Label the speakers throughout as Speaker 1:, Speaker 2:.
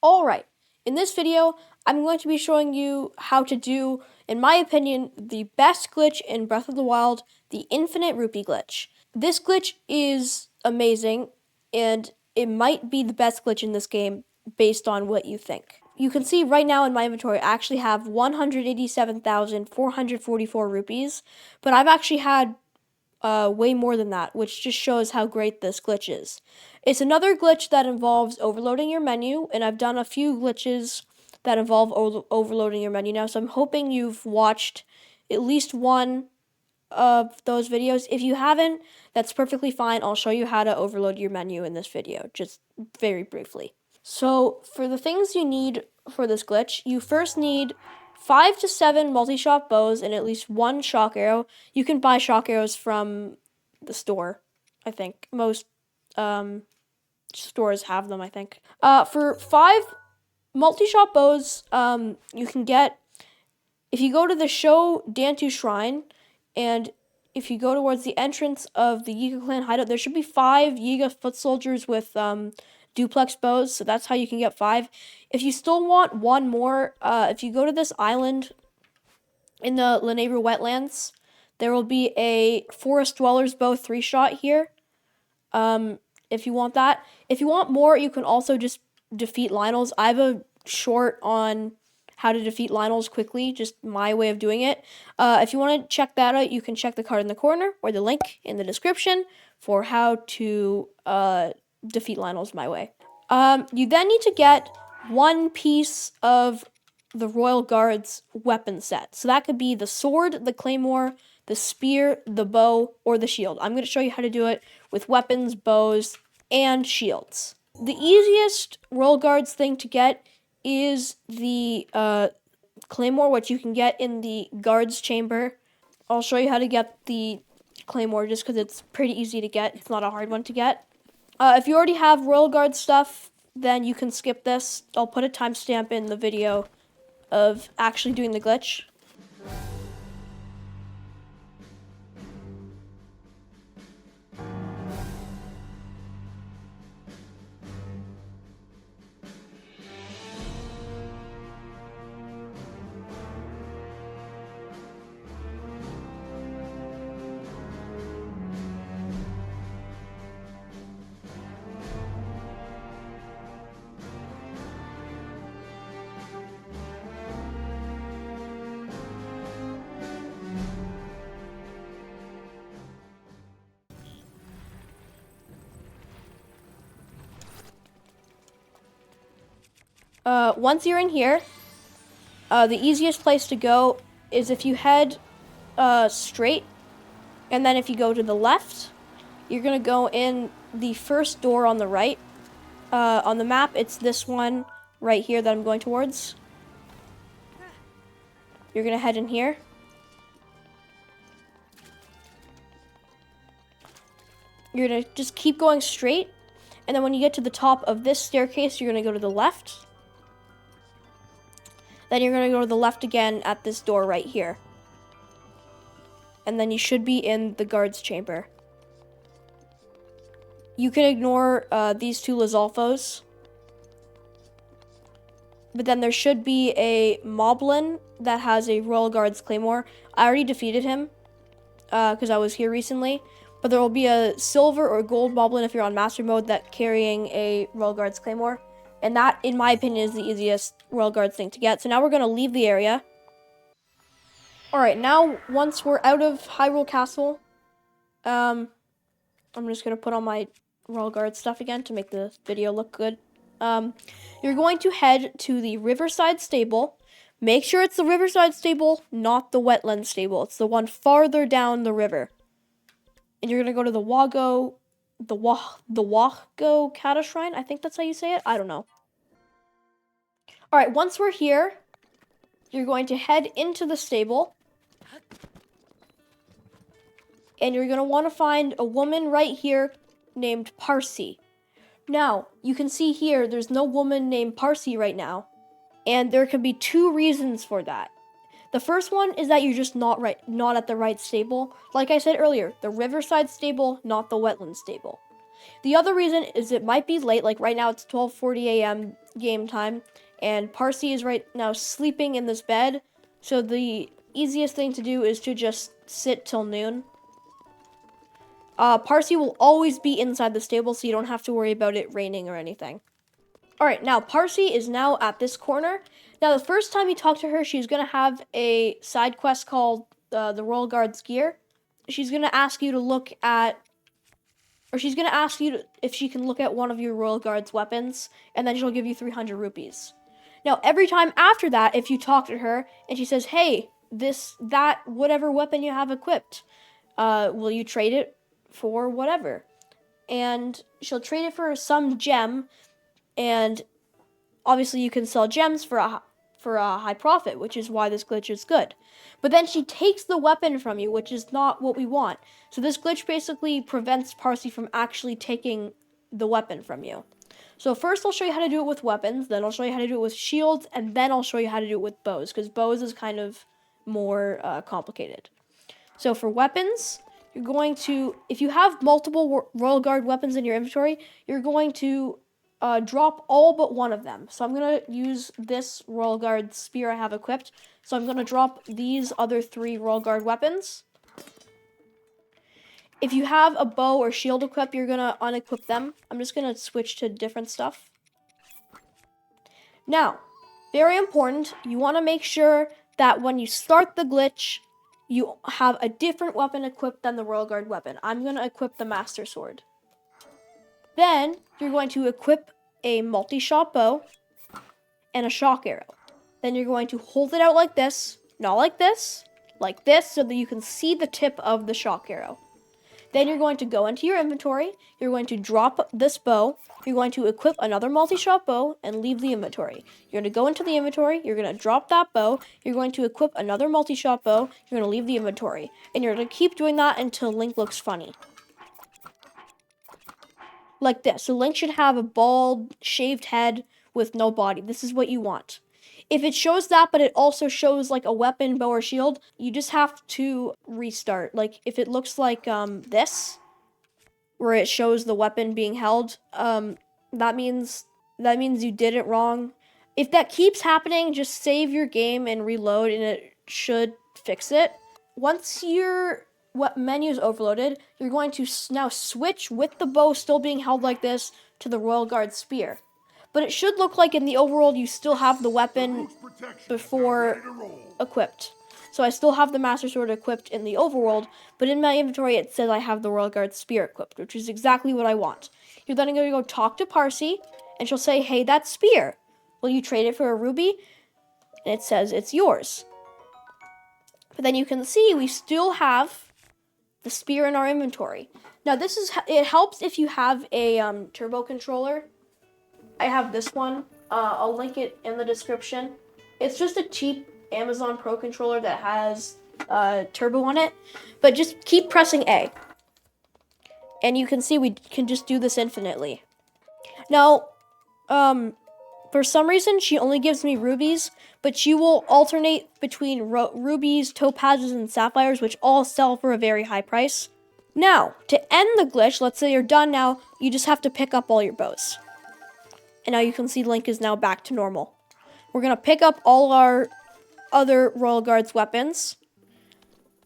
Speaker 1: Alright, in this video, I'm going to be showing you how to do, in my opinion, the best glitch in Breath of the Wild, the infinite rupee glitch. This glitch is amazing, and it might be the best glitch in this game based on what you think. You can see right now in my inventory, I actually have 187,444 rupees, but I've actually had way more than that, which just shows how great this glitch is. It's another glitch that involves overloading your menu, and I've done a few glitches that involve overloading your menu now, so I'm hoping you've watched at least one of those videos. If you haven't, that's perfectly fine. I'll show you how to overload your menu in this video, just very briefly. So, for the things you need for this glitch, you first need 5 to 7 multi-shot bows and at least 1 shock arrow. You can buy shock arrows from the store, I think. Most stores have them, I think. For 5 multi-shot bows, you can get, if you go to the Show Dantu Shrine, and if you go towards the entrance of the Yiga clan hideout, there should be 5 Yiga foot soldiers with duplex bows, so that's how you can get 5. If you still want 1 more, if you go to this island in the Lanayru wetlands, there will be a Forest Dweller's bow 3-shot here. If you want that. If you want more, you can also just defeat Lynels. I have a short on how to defeat Lynels quickly, just my way of doing it. If you want to check that out, you can check the card in the corner or the link in the description for how to defeat Lynels my way. You then need to get 1 piece of the Royal Guard's weapon set. So that could be the sword, the claymore, the spear, the bow, or the shield. I'm going to show you how to do it with weapons, bows, and shields. The easiest Royal Guard's thing to get is the claymore, which you can get in the guard's chamber. I'll show you how to get the claymore just because it's pretty easy to get. It's not a hard one to get. If you already have Royal Guard stuff, then you can skip this. I'll put a timestamp in the video of actually doing the glitch. Once you're in here, the easiest place to go is if you head straight, and then if you go to the left, you're going to go in the first door on the right. On the map, it's this one right here that I'm going towards. You're going to head in here. You're going to just keep going straight, and then when you get to the top of this staircase, you're going to go to the left. Then you're going to go to the left again at this door right here. And then you should be in the guard's chamber. You can ignore these 2 Lizalfos. But then there should be a Moblin that has a Royal Guard's Claymore. I already defeated him because I was here recently. But there will be a silver or gold Moblin if you're on Master Mode that's carrying a Royal Guard's Claymore. And that, in my opinion, is the easiest Royal Guard thing to get. So now we're going to leave the area. Alright, now once we're out of Hyrule Castle, I'm just going to put on my Royal Guard stuff again to make the video look good. You're going to head to the Riverside stable. Make sure it's the Riverside stable, not the Wetland stable. It's the one farther down the river. And you're going to go to the Wago Kata Shrine. I think that's how you say it. I don't know. Alright, once we're here, you're going to head into the stable. And you're going to want to find a woman right here named Parcy. Now, you can see here, there's no woman named Parcy right now. And there could be 2 reasons for that. The first one is that you're just not at the right stable. Like I said earlier, the Riverside stable, not the Wetland stable. The other reason is it might be late, like right now it's 12:40 a.m. game time, and Parcy is right now sleeping in this bed, so the easiest thing to do is to just sit till noon. Parcy will always be inside the stable, so you don't have to worry about it raining or anything. Alright, now Parcy is now at this corner. Now the first time you talk to her, she's going to have a side quest called the Royal Guard's Gear. She's going to ask you to look at, or she's going to ask you if she can look at one of your Royal Guard's weapons, and then she'll give you 300 rupees. Now every time after that, if you talk to her and she says, hey, whatever weapon you have equipped, will you trade it for whatever? And she'll trade it for some gem, and obviously you can sell gems for a high profit, which is why this glitch is good. But then she takes the weapon from you, which is not what we want. So this glitch basically prevents Parcy from actually taking the weapon from you. So first I'll show you how to do it with weapons, then I'll show you how to do it with shields, and then I'll show you how to do it with bows, because bows is kind of more complicated. So for weapons, you're going to, if you have multiple Royal Guard weapons in your inventory, you're going to drop all but one of them. So I'm going to use this Royal Guard spear I have equipped. So I'm going to drop these other 3 Royal Guard weapons. If you have a bow or shield equipped, you're going to unequip them. I'm just going to switch to different stuff. Now, very important, you want to make sure that when you start the glitch, you have a different weapon equipped than the Royal Guard weapon. I'm going to equip the Master Sword. Then, you're going to equip a multi-shot bow and a shock arrow. Then you're going to hold it out like this, not like this, so that you can see the tip of the shock arrow. Then you're going to go into your inventory, you're going to drop this bow, you're going to equip another multi-shot bow, and leave the inventory. You're going to go into the inventory, you're going to drop that bow, you're going to equip another multi-shot bow, you're going to leave the inventory. And you're going to keep doing that until Link looks funny. Like this. So Link should have a bald, shaved head with no body. This is what you want. If it shows that, but it also shows like a weapon, bow, or shield, you just have to restart. Like if it looks like this, where it shows the weapon being held, that means you did it wrong. If that keeps happening, just save your game and reload, and it should fix it. Once your menu is overloaded, you're going to now switch with the bow still being held like this to the Royal Guard spear. But it should look like in the overworld you still have the weapon before equipped. So I still have the Master Sword equipped in the overworld, but in my inventory it says I have the Royal Guard spear equipped, which is exactly what I want. You're then going to go talk to Parcy, and she'll say, hey, that spear, will you trade it for a ruby? And it says it's yours. But then you can see we still have the spear in our inventory. Now it helps if you have a turbo controller. I have this one. I'll link it in the description. It's just a cheap Amazon Pro controller that has turbo on it. But just keep pressing A. And you can see we can just do this infinitely. Now, for some reason, she only gives me rubies, but she will alternate between rubies, topazes, and sapphires, which all sell for a very high price. Now, to end the glitch, let's say you're done now, you just have to pick up all your bows. And now you can see Link is now back to normal. We're going to pick up all our other Royal Guard's weapons,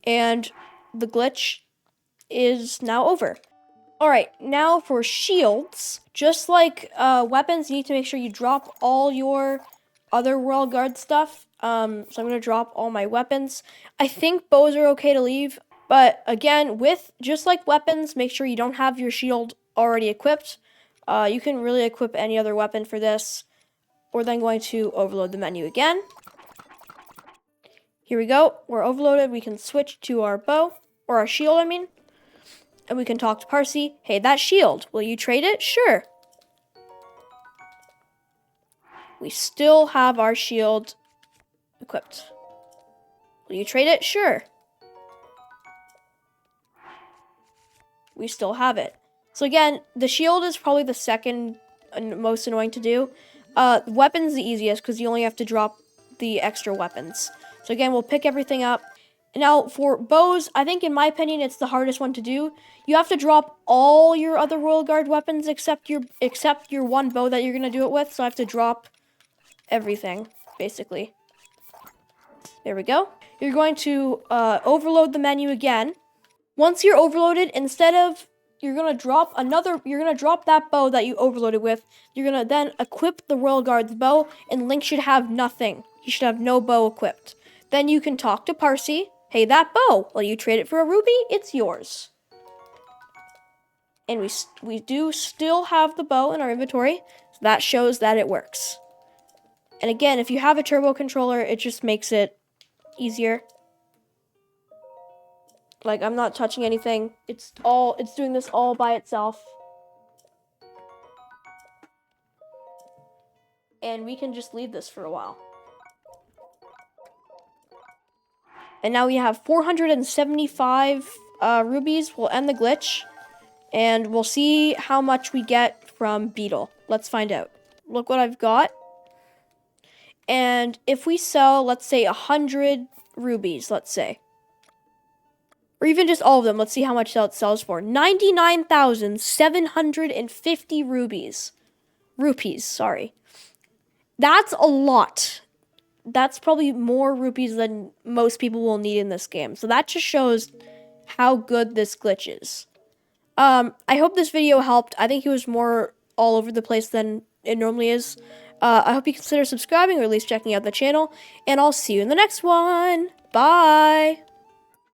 Speaker 1: and the glitch is now over. Alright, now for shields. Just like weapons, you need to make sure you drop all your other Royal Guard stuff. So I'm going to drop all my weapons. I think bows are okay to leave, but again, just like weapons, make sure you don't have your shield already equipped. You can really equip any other weapon for this. We're then going to overload the menu again. Here we go. We're overloaded. We can switch to our bow, or our shield, I mean. And we can talk to Parcy. Hey, that shield, will you trade it? Sure. We still have our shield equipped. Will you trade it? Sure. We still have it. So again, the shield is probably the second most annoying to do. Weapon's the easiest because you only have to drop the extra weapons. So again, we'll pick everything up, Now, for bows, I think in my opinion, it's the hardest one to do. You have to drop all your other Royal Guard weapons except your one bow that you're going to do it with. So I have to drop everything, basically. There we go. You're going to overload the menu again. Once you're overloaded, instead of you're gonna drop that bow that you overloaded with. You're gonna then equip the Royal Guard's bow, and Link should have nothing. He should have no bow equipped. Then you can talk to Parcy. Hey, that bow, will you trade it for a rupee? It's yours. And we do still have the bow in our inventory, so that shows that it works. And again, if you have a turbo controller, it just makes it easier. Like, I'm not touching anything. It's doing this all by itself. And we can just leave this for a while. And now we have 475 rubies. We'll end the glitch. And we'll see how much we get from Beetle. Let's find out. Look what I've got. And if we sell, let's say 100 rubies, let's say. Or even just all of them. Let's see how much that sells for. 99,750 rupees, sorry. That's a lot. That's probably more rupees than most people will need in this game. So that just shows how good this glitch is. I hope this video helped. I think it was more all over the place than it normally is. I hope you consider subscribing or at least checking out the channel. And I'll see you in the next one. Bye.